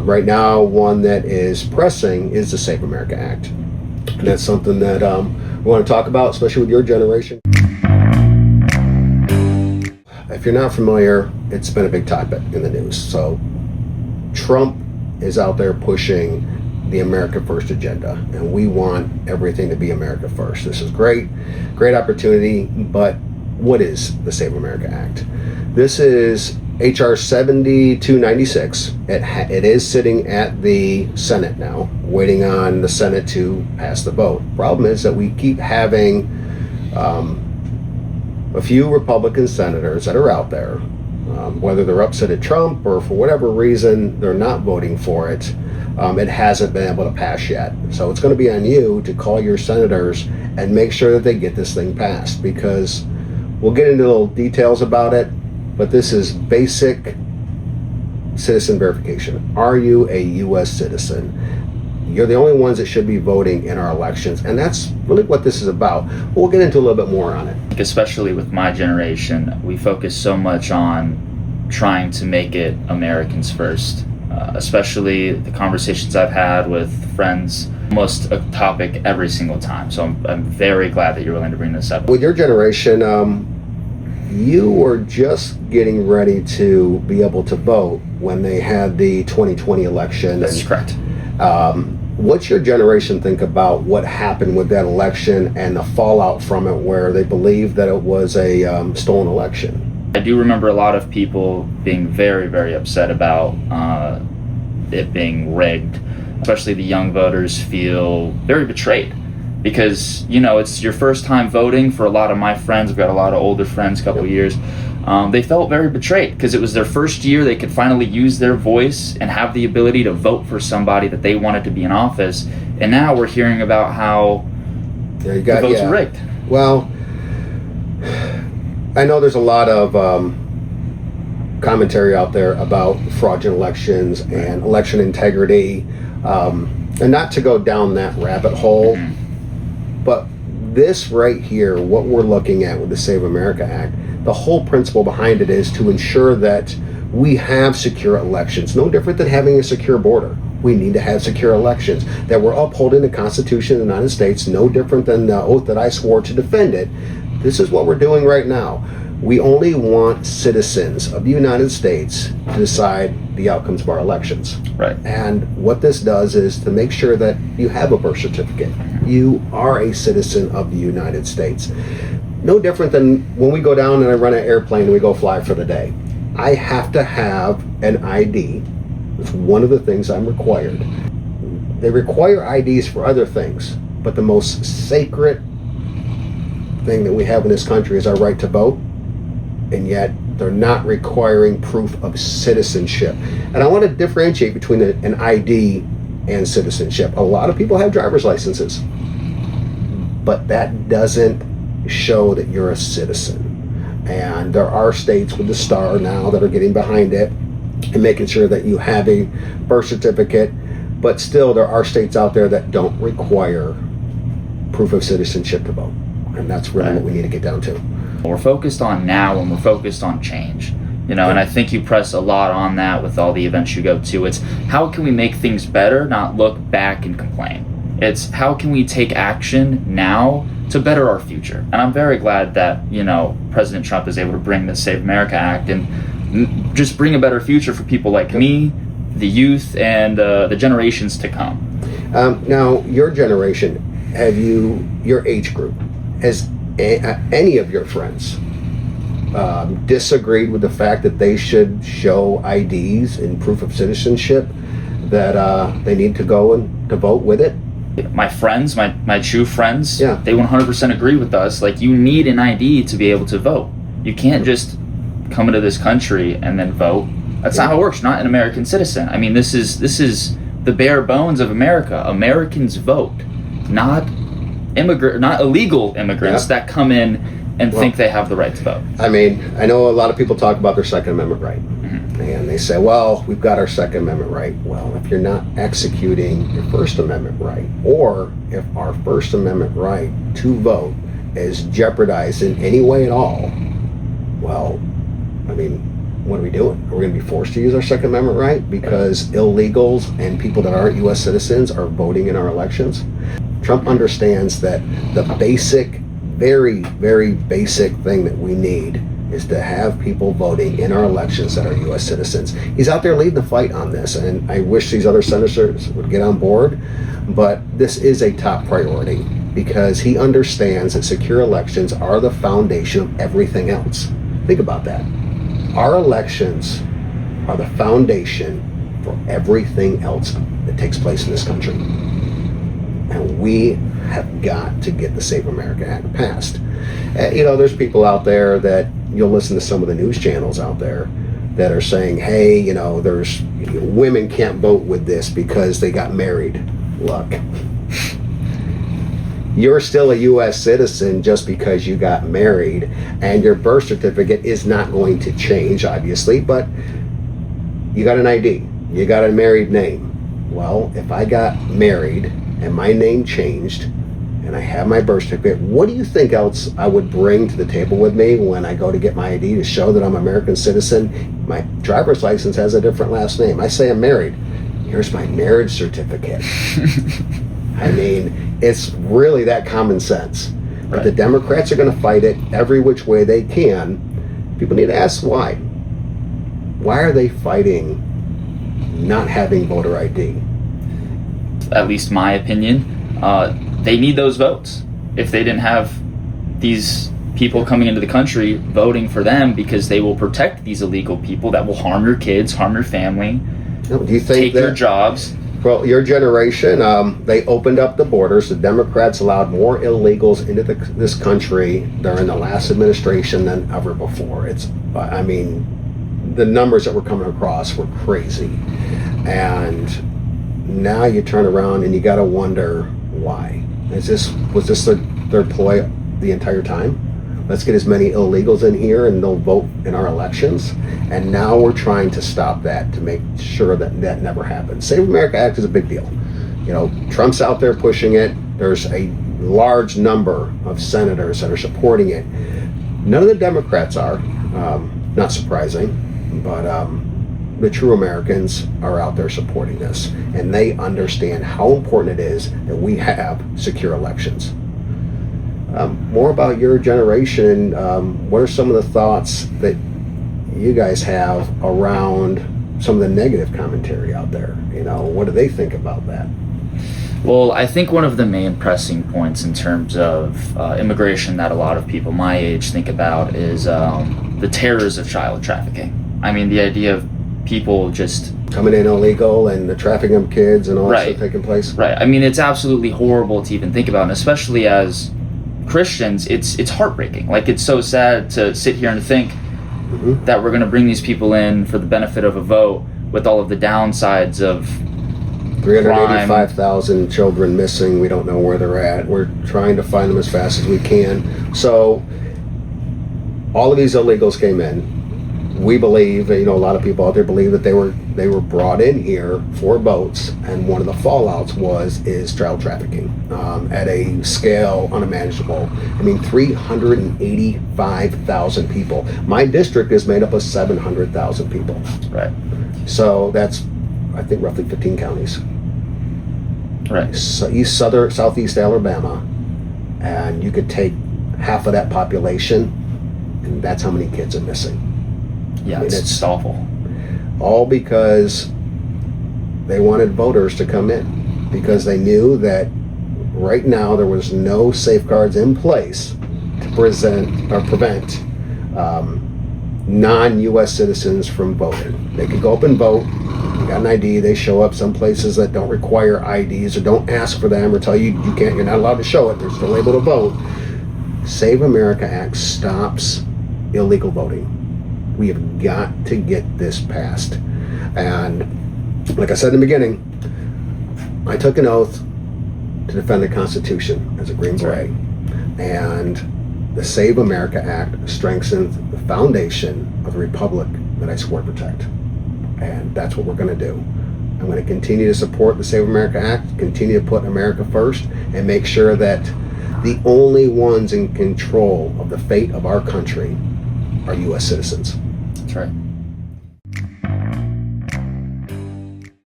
Right now, one that is pressing is the Save America Act. And that's something that we want to talk about, especially with your generation. If you're not familiar, it's been a big topic in the news. So Trump is out there pushing the America First agenda, and we want everything to be America First. This is great opportunity, but what is the Save America Act? This is HR 7296. It is sitting at the Senate now, waiting on the Senate to pass the vote. Problem is that we keep having a few Republican senators that are out there, whether they're upset at Trump or for whatever reason they're not voting for it. It hasn't been able to pass yet. So it's going to be on you to call your senators and make sure that they get this thing passed, because we'll get into little details about it, but this is basic citizen verification. Are you a U.S. citizen? You're the only ones that should be voting in our elections, and that's really what this is about. We'll get into a little bit more on it. Especially with my generation, we focus so much on trying to make it Americans first, especially the conversations I've had with friends, almost a topic every single time. So I'm very glad that you're willing to bring this up. With your generation, you were just getting ready to be able to vote when they had the 2020 election. That's correct. What's your generation think about what happened with that election and the fallout from it, where they believed that it was a stolen election? I do remember a lot of people being very, very upset about it being rigged. Especially the young voters feel very betrayed, because it's your first time voting. For a lot of my friends, I've got a lot of older friends, a couple years, they felt very betrayed because it was their first year they could finally use their voice and have the ability to vote for somebody that they wanted to be in office. And now we're hearing about how the votes are rigged. Well, I know there's a lot of commentary out there about fraudulent elections and election integrity, and not to go down that rabbit hole, but this right here, what we're looking at with the Save America Act, the whole principle behind it is to ensure that we have secure elections. No different than having a secure border. We need to have secure elections, that we're upholding the Constitution of the United States, no different than the oath that I swore to defend it. This is what we're doing right now. We only want citizens of the United States to decide the outcomes of our elections. Right. And what this does is to make sure that you have a birth certificate. You are a citizen of the United States. No different than when we go down and I run an airplane and we go fly for the day. I have to have an ID. It's one of the things I'm required. They require IDs for other things, but the most sacred thing that we have in this country is our right to vote, and yet they're not requiring proof of citizenship. And I want to differentiate between an ID and citizenship. A lot of people have driver's licenses, but that doesn't show that you're a citizen. And there are states with the star now that are getting behind it and making sure that you have a birth certificate, but still there are states out there that don't require proof of citizenship to vote. And that's really what we need to get down to. We're focused on now, and we're focused on change, and I think you press a lot on that with all the events you go to. It's how can we make things better, not look back and complain. It's how can we take action now to better our future. And I'm very glad that, President Trump is able to bring the Save America Act and just bring a better future for people like me, the youth, and the generations to come. Now, your generation, your age group, has any of your friends disagreed with the fact that they should show IDs and proof of citizenship, that they need to go and to vote with it? My friends, my true friends, they 100% agree with us. Like, you need an ID to be able to vote. You can't just come into this country and then vote. That's not how it works. Not an American citizen. I mean, this is the bare bones of America. Americans vote, not illegal immigrants that come in and think they have the right to vote. I mean, I know a lot of people talk about their Second Amendment right. And they say, well, we've got our Second Amendment right. Well, if you're not executing your First Amendment right, or if our First Amendment right to vote is jeopardized in any way at all, well, I mean, what are we doing? Are we going to be forced to use our Second Amendment right because illegals and people that aren't U.S. citizens are voting in our elections? Trump understands that the basic, very, very basic thing that we need is to have people voting in our elections that are U.S. citizens. He's out there leading the fight on this, and I wish these other senators would get on board, but this is a top priority because he understands that secure elections are the foundation of everything else. Think about that. Our elections are the foundation for everything else that takes place in this country. And we have got to get the Save America Act passed. There's people out there that you'll listen to some of the news channels out there that are saying, hey, there's women can't vote with this because they got married. Look, you're still a U.S. citizen just because you got married, and your birth certificate is not going to change, obviously, but you got an ID, you got a married name. Well, if I got married and my name changed and I have my birth certificate, what do you think else I would bring to the table with me when I go to get my ID to show that I'm an American citizen? My driver's license has a different last name. I say I'm married. Here's my marriage certificate. I mean, it's really that common sense. But Right. the Democrats are going to fight it every which way they can. People need to ask why. Why are they fighting not having voter ID? At least my opinion, they need those votes. If they didn't have these people coming into the country voting for them, because they will protect these illegal people that will harm your kids, harm your family, Do you think take that, your jobs. well, your generation, they opened up the borders. The Democrats allowed more illegals into this country during the last administration than ever before. The numbers that were coming across were crazy. And now you turn around and you got to wonder why. Was this their ploy the entire time? Let's get as many illegals in here and they'll vote in our elections. And now we're trying to stop that to make sure that that never happens. Save America Act is a big deal. Trump's out there pushing it. There's a large number of senators that are supporting it. None of the Democrats are, not surprising, but the true Americans are out there supporting this, and they understand how important it is that we have secure elections. More about your generation. What are some of the thoughts that you guys have around some of the negative commentary out there? What do they think about that? Well, I think one of the main pressing points in terms of immigration that a lot of people my age think about is the terrors of child trafficking. I mean, the idea of people just coming in illegal and the trafficking of kids and all that Right. stuff taking place. Right. I mean, it's absolutely horrible to even think about, and especially as Christians, it's heartbreaking. Like, it's so sad to sit here and think Mhm. that we're going to bring these people in for the benefit of a vote with all of the downsides of 385,000 children missing. We don't know where they're at. We're trying to find them as fast as we can. So all of these illegals came in. We believe, a lot of people out there believe that they were brought in here for votes, and one of the fallouts is child trafficking at a scale unimaginable. 385,000 people. My district is made up of 700,000 people. right, So that's, I think, roughly 15 counties. right, So southeast Alabama, and you could take half of that population, and that's how many kids are missing. yeah, mean, it's it's- just awful. All because they wanted voters to come in, because they knew that right now there was no safeguards in place to prevent non-U.S. citizens from voting. They could go up and vote. You got an ID, they show up. Some places that don't require IDs or don't ask for them or tell you you're not allowed to show it. They're still able to vote. Save America Act stops illegal voting. We have got to get this passed. And like I said in the beginning, I took an oath to defend the Constitution as a Green Beret. And the Save America Act strengthens the foundation of the republic that I swore to protect. And that's what we're going to do. I'm going to continue to support the Save America Act, continue to put America first, and make sure that the only ones in control of the fate of our country are U.S. citizens. That's right.